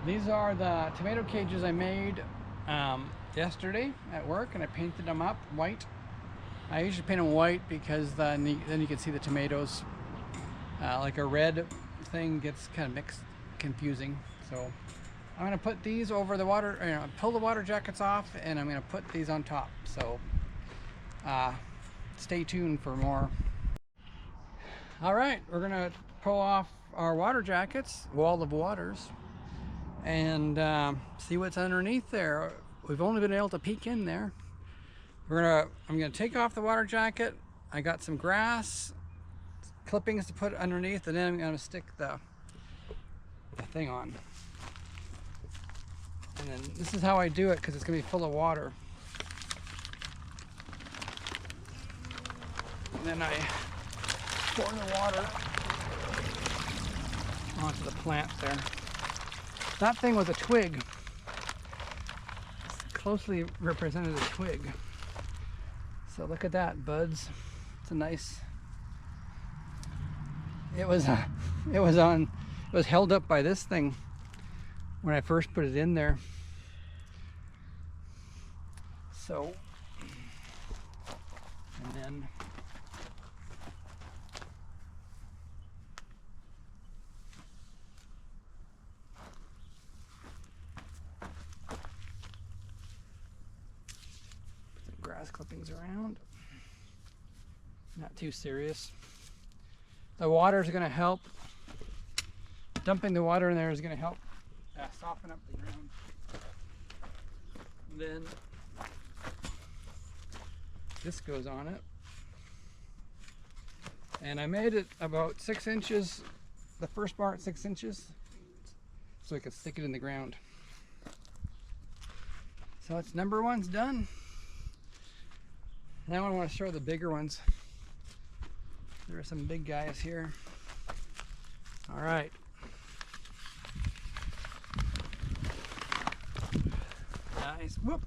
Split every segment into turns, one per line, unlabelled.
These are the tomato cages I made yesterday at work, and I painted them up white. I usually paint them white because then you can see the tomatoes. Like a red thing gets kind of mixed, confusing. So I'm gonna put these over the water, pull the water jackets off, and I'm gonna put these on top. So stay tuned for more. All right, we're gonna pull off our water jackets, wall of waters, and see what's underneath there. We've only been able to peek in there. I'm gonna take off the water jacket. I got some grass clippings to put underneath, and then I'm gonna stick the thing on. And then this is how I do it, because it's gonna be full of water. And then I pour the water onto the plant there. That thing was a twig. It's closely represented a twig. So look at that, buds. It's a nice. It was held up by this thing when I first put it in there. So, and then put some grass clippings around. Not too serious. The water is going to help. Dumping the water in there is going to help soften up the ground. Then this goes on it. And I made it about 6 inches, the first part 6 inches, so I could stick it in the ground. So it's number one's done. Now I want to show the bigger ones. There are some big guys here. All right. Nice. Whoop.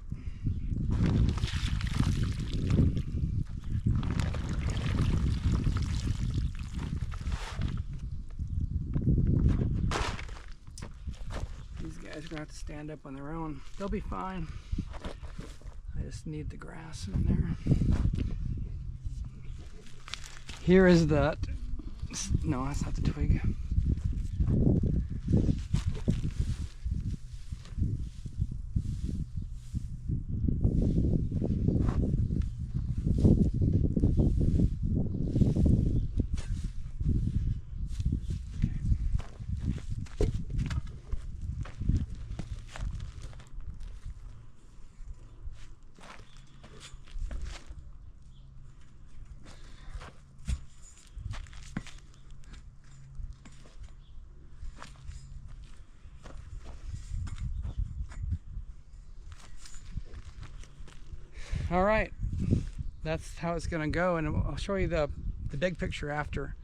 These guys are gonna have to stand up on their own. They'll be fine. I just need the grass in there. Here is that. No, that's not the twig. All right, that's how it's gonna go, and I'll show you the big picture after.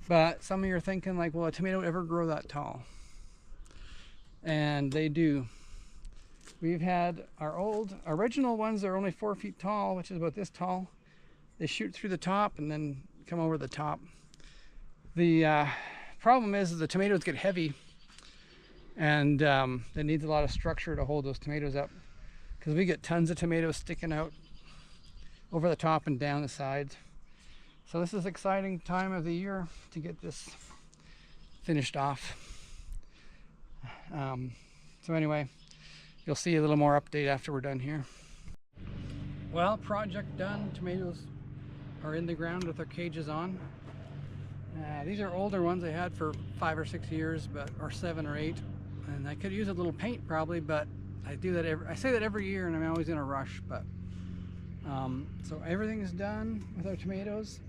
But some of you are thinking like, will a tomato ever grow that tall? And they do. We've had our original ones that are only 4 feet tall, which is about this tall. They shoot through the top and then come over the top. The problem is the tomatoes get heavy, and it needs a lot of structure to hold those tomatoes up, because we get tons of tomatoes sticking out over the top and down the sides. So this is an exciting time of the year to get this finished off. So anyway, you'll see a little more update after we're done here. Well, project done. Tomatoes are in the ground with their cages on. These are older ones I had for 5 or 6 years, or 7 or 8, and I could use a little paint probably, but I do that I say that every year, and I'm always in a rush. But so everything is done with our tomatoes.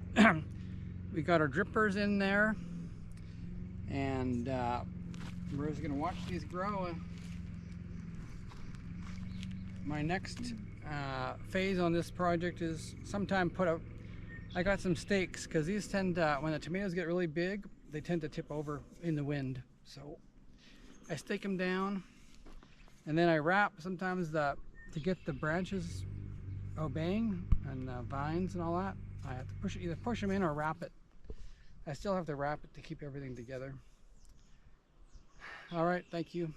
We got our drippers in there, and we're just gonna watch these grow. My next phase on this project is sometime I got some stakes, because these tend when the tomatoes get really big, they tend to tip over in the wind. So I stake them down, and then I wrap sometimes to get the branches obeying, and the vines and all that. I have to either push them in or wrap it. I still have to wrap it to keep everything together. All right, thank you.